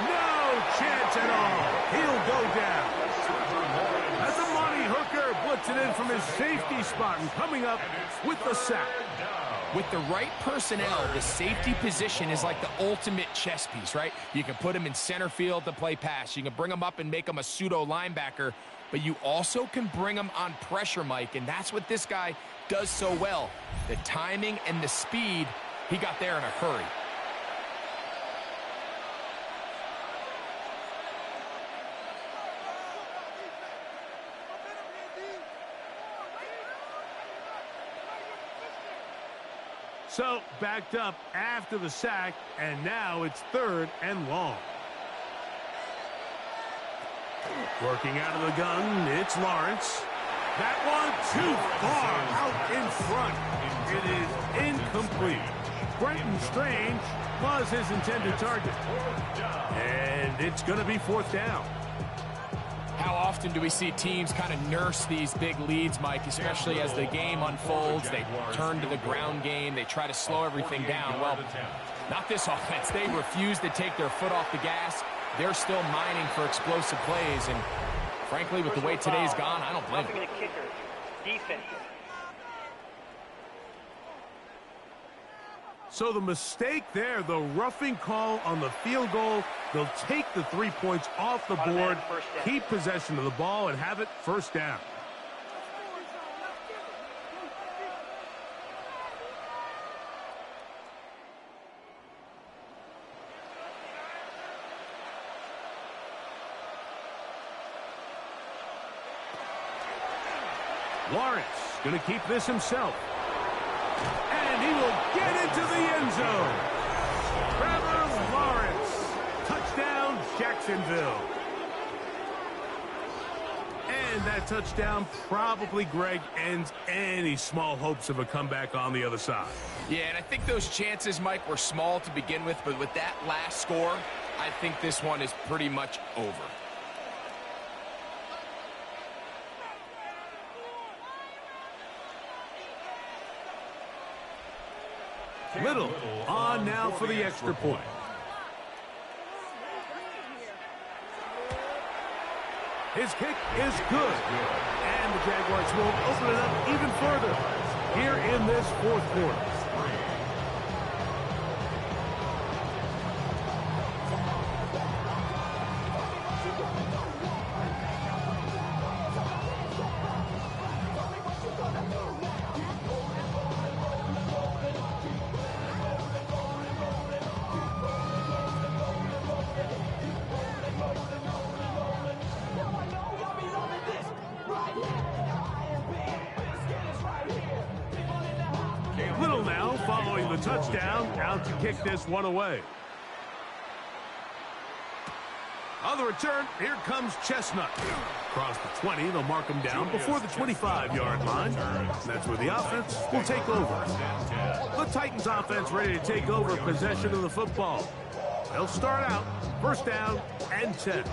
No chance at all. He'll go down. That's a money hooker, blitzing in from his safety spot and coming up with the sack. With the right personnel, the safety position is like the ultimate chess piece, right? You can put him in center field to play pass. You can bring him up and make him a pseudo linebacker, but you also can bring him on pressure, Mike, and that's what this guy does so well. The timing and the speed, he got there in a hurry. So, backed up after the sack, and now it's 3rd and long. Working out of the gun, it's Lawrence. That one too far out in front. It is incomplete. Brenton Strange was his intended target. And it's going to be 4th down. How often do we see teams kind of nurse these big leads, Mike, especially as the game unfolds? They turn to the ground game. They try to slow everything down. Well, not this offense. They refuse to take their foot off the gas. They're still mining for explosive plays. And frankly, with the way today's gone, I don't blame them. Defense. So the mistake there, the roughing call on the field goal, they'll take the 3 points off the board, keep possession of the ball, and have it 1st down. Lawrence going to keep this himself. And he will get into the end zone. Trevor Lawrence. Touchdown, Jacksonville. And that touchdown probably, Greg, ends any small hopes of a comeback on the other side. Yeah, and I think those chances, Mike, were small to begin with, but with that last score, I think this one is pretty much over. Little on now for the extra point. His kick is good. And the Jaguars will open it up even further here in this 4th quarter. Little now following the touchdown, out to kick this one away. On the return, here comes Chestnut. Across the 20, they'll mark him down before the 25-yard line. That's where the offense will take over. The Titans offense ready to take over possession of the football. They'll start out 1st down and 10.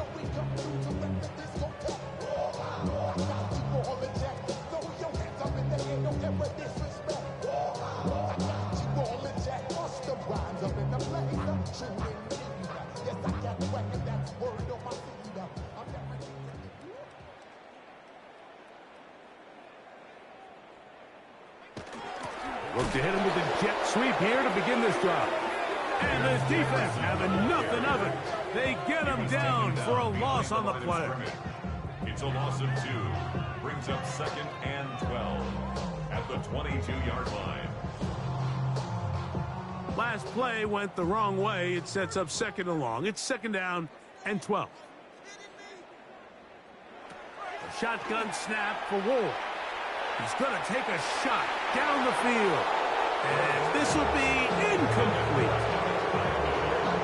Look to hit him with a jet sweep here to begin this drive. And this defense having nothing of it. They get him down for a loss on the play. It's a loss of 2. Brings up 2nd and 12 at the 22-yard line. Last play went the wrong way. It sets up 2nd and long. It's 2nd down and 12. A shotgun snap for Ward. He's going to take a shot down the field. And this will be incomplete.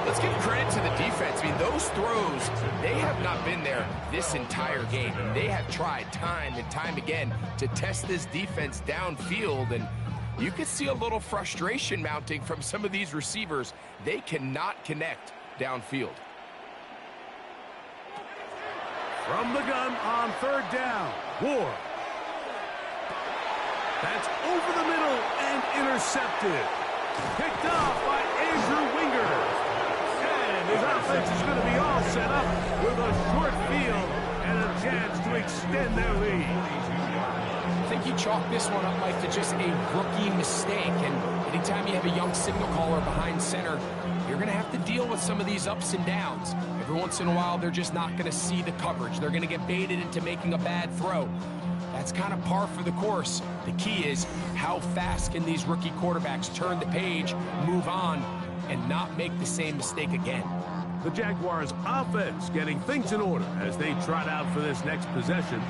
Let's give credit to the defense. I mean, those throws, they have not been there this entire game. And they have tried time and time again to test this defense downfield. And you can see a little frustration mounting from some of these receivers. They cannot connect downfield. From the gun on 3rd down, Ward. That's over the middle and intercepted. Picked off by Andrew Winger. And his offense is going to be all set up with a short field and a chance to extend their lead. I think you chalk this one up, Mike, to just a rookie mistake. And anytime you have a young signal caller behind center, you're going to have to deal with some of these ups and downs. Every once in a while, they're just not going to see the coverage. They're going to get baited into making a bad throw. That's kind of par for the course. The key is how fast can these rookie quarterbacks turn the page, move on, and not make the same mistake again. The Jaguars' offense getting things in order as they trot out for this next possession.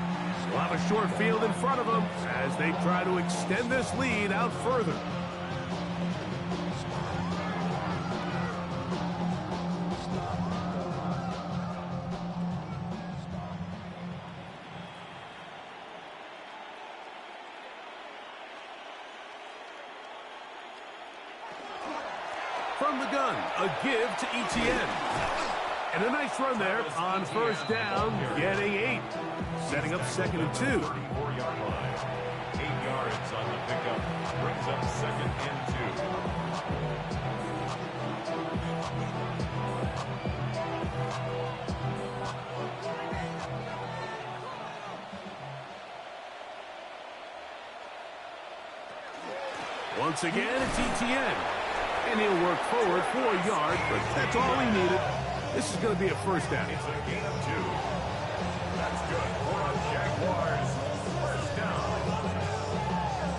They'll have a short field in front of them as they try to extend this lead out further. From the gun, a give to ETN. And a nice run there on first down, getting 8. Setting up 2nd and 2. 34-yard line. 8 yards on the pickup. Brings up 2nd and 2. Once again, it's ETN. And he'll work forward for a yard, but that's all he needed. This is going to be a first down. It's a gain of 2. That's good for a Jaguars first down.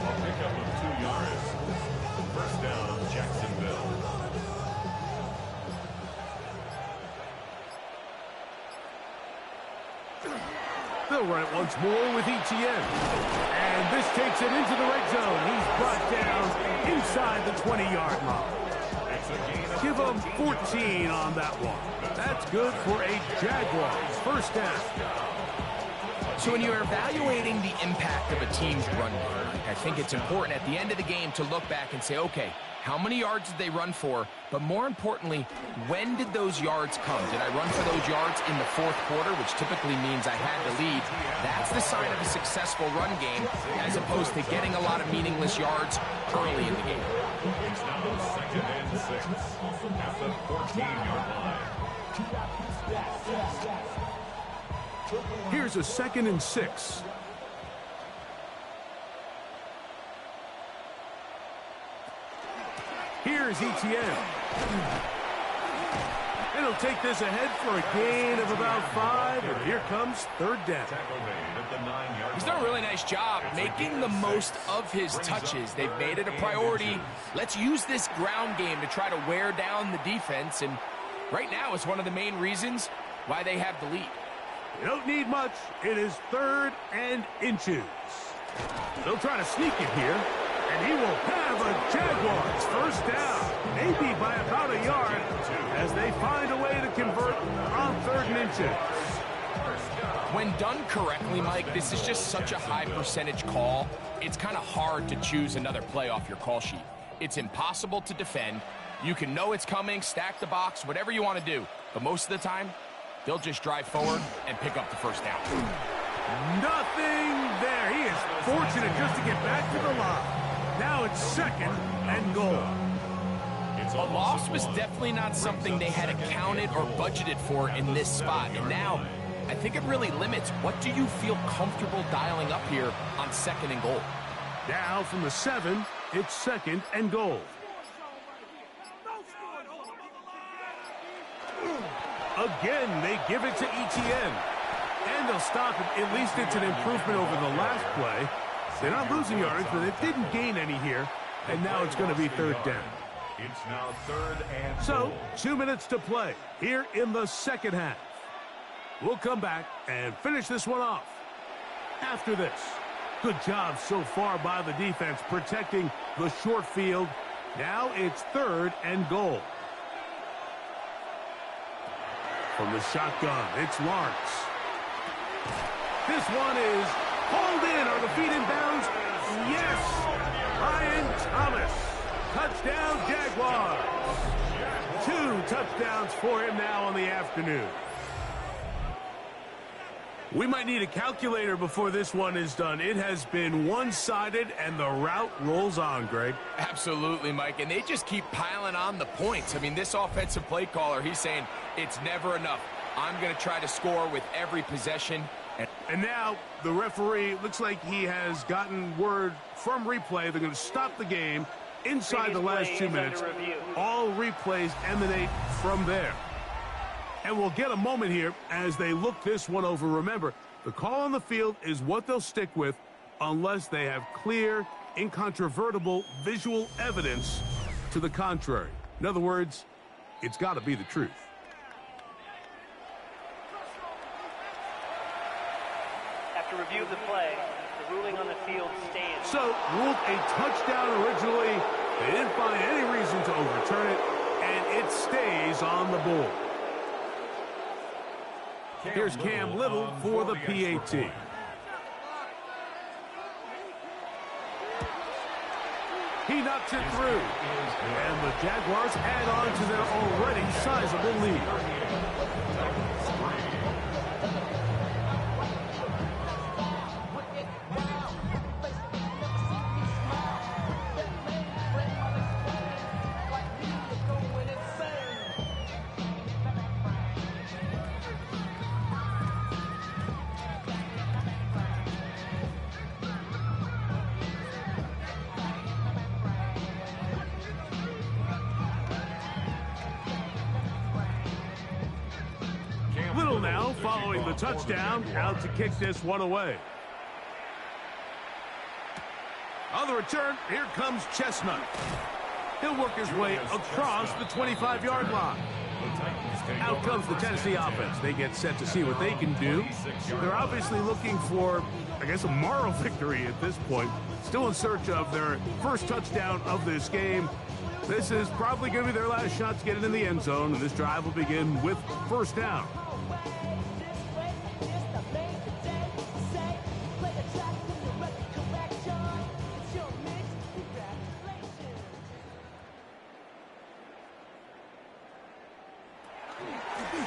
A pickup of 2 yards. First down, Jacksonville. They'll run it once more with ETN. And this takes it into the red zone. He's brought down inside the 20-yard line. Give him 14 on that one. That's good for a Jaguars first down. So when you're evaluating the impact of a team's run game, I think it's important at the end of the game to look back and say, okay, how many yards did they run for? But more importantly, when did those yards come? Did I run for those yards in the 4th quarter, which typically means I had the lead? That's the sign of a successful run game, as opposed to getting a lot of meaningless yards early in the game. It's now 2nd and 6 at the 14-yard line. Here's a 2nd and 6. Here's ETN. And he'll take this ahead for a gain of about 5, and here comes 3rd down. He's done a really nice job making the most of his touches. They've made it a priority. Let's use this ground game to try to wear down the defense, and right now it's one of the main reasons why they have the lead. You don't need much. It is 3rd and inches. They'll try to sneak it here, and he will have a Jaguars first down, maybe by about a yard, as they find a way to convert on 3rd and inches. When done correctly, Mike, this is just such a high percentage call. It's kind of hard to choose another play off your call sheet. It's impossible to defend. You can know it's coming, stack the box, whatever you want to do. But most of the time, they'll just drive forward and pick up the first down. Nothing there. He is fortunate just to get back to the line. Now it's 2nd and goal. A loss was definitely not something they had accounted or budgeted for in this spot. And now, I think it really limits what do you feel comfortable dialing up here on 2nd and goal. Now from the 7, it's 2nd and goal. Again, they give it to ETN. And they'll stop it. At least it's an improvement over the last play. They're not losing yards, but they didn't gain any here. And now it's going to be 3rd down. It's now 3rd and So, 2 minutes to play here in the 2nd half. We'll come back and finish this one off after this. Good job so far by the defense protecting the short field. Now it's 3rd and goal. From the shotgun, it's Lawrence. This one is hauled in. Are the feet in bounds? Yes! Ryan Thomas. Touchdown, Jaguars. 2 touchdowns for him now on the afternoon. We might need a calculator before this one is done. It has been one-sided, and the route rolls on, Greg. Absolutely, Mike, and they just keep piling on the points. I mean, this offensive play caller, he's saying it's never enough. I'm going to try to score with every possession. And now the referee looks like he has gotten word from replay. They're going to stop the game inside the last 2 minutes. All replays emanate from there. And we'll get a moment here as they look this one over. Remember, the call on the field is what they'll stick with unless they have clear, incontrovertible visual evidence to the contrary. In other words, it's got to be the truth. After review of the play, the ruling on the field stands. So, ruled a touchdown originally. They didn't find any reason to overturn it, and it stays on the board. Here's Cam Little for the PAT. He knocks it through. And the Jaguars add on to their already sizable lead. Little now following the touchdown, out to kick this one away. On the return, here comes Chestnut. He'll work his way across the 25-yard line. Out comes the Tennessee offense. They get set to see what they can do. They're obviously looking for, I guess, a moral victory at this point. Still in search of their first touchdown of this game. This is probably going to be their last shot to get it in the end zone, and this drive will begin with first down.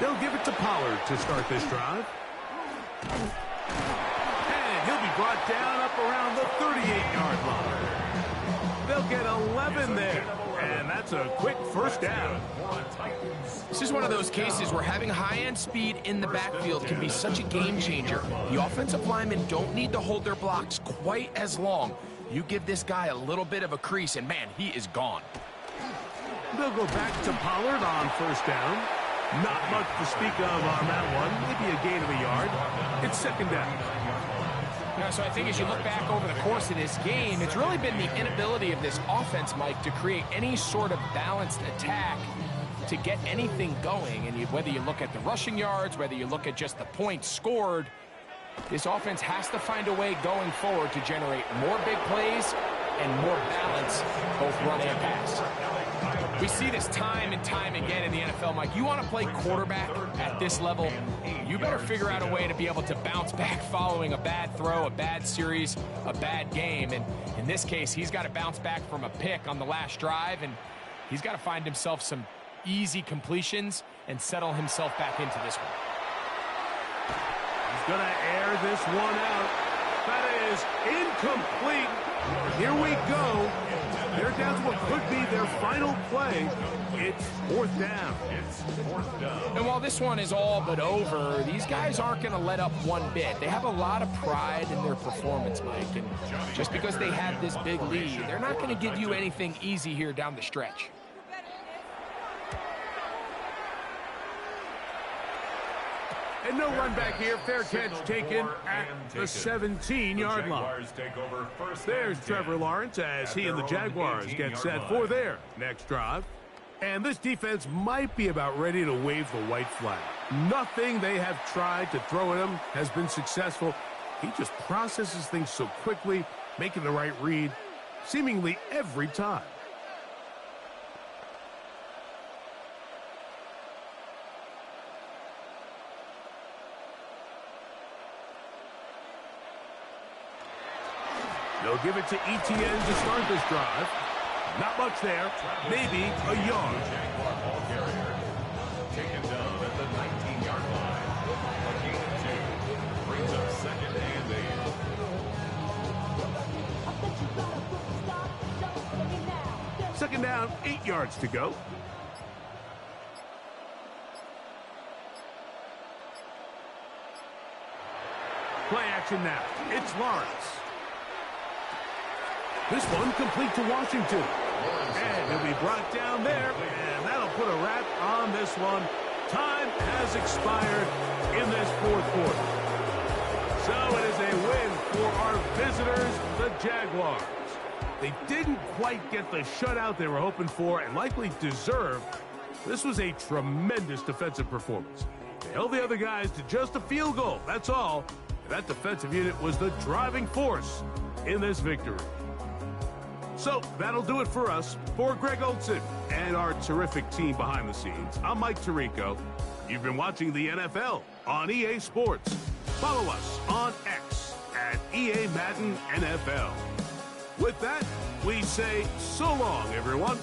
They'll give it to Pollard to start this drive. And he'll be brought down up around the 38-yard line. They'll get 11 there. And that's a quick first down. This is one of those cases where having high-end speed in the backfield can be such a game changer. The offensive linemen don't need to hold their blocks quite as long. You give this guy a little bit of a crease, and man, he is gone. They'll go back to Pollard on first down. Not much to speak of on that one. Maybe a gain of a yard. It's second down. Yeah, so I think as you look back over the course of this game, it's really been the inability of this offense, Mike, to create any sort of balanced attack to get anything going. And whether you look at the rushing yards, whether you look at just the points scored, this offense has to find a way going forward to generate more big plays and more balance, both run and pass. We see this time and time again in the NFL, Mike. You want to play quarterback at this level, you better figure out a way to be able to bounce back following a bad throw, a bad series, a bad game. And in this case, he's got to bounce back from a pick on the last drive, and he's got to find himself some easy completions and settle himself back into this one. He's going to air this one out. That is incomplete. Here we go. They're down to what could be their final play. It's fourth down. And while this one is all but over, these guys aren't going to let up one bit. They have a lot of pride in their performance, Mike. And just because they have this big lead, they're not going to give you anything easy here down the stretch. And no run back here. Fair catch taken at the 17-yard line. There's Trevor Lawrence as he and the Jaguars get set for their next drive. And this defense might be about ready to wave the white flag. Nothing they have tried to throw at him has been successful. He just processes things so quickly, making the right read seemingly every time. They'll give it to Etienne to start this drive. Not much there. Maybe a yard. Taken down at the 19-yard line. A gain of 2. Second down, 8 yards to go. Play action now. It's Lawrence. This one complete to Washington. And he'll be brought down there, and that'll put a wrap on this one. Time has expired in this fourth quarter. So it is a win for our visitors, the Jaguars. They didn't quite get the shutout they were hoping for and likely deserved. This was a tremendous defensive performance. They held the other guys to just a field goal, that's all. And that defensive unit was the driving force in this victory. So that'll do it for us. For Greg Olsen and our terrific team behind the scenes, I'm Mike Tirico. You've been watching the NFL on EA Sports. Follow us on X at EA Madden NFL. With that, we say so long, everyone.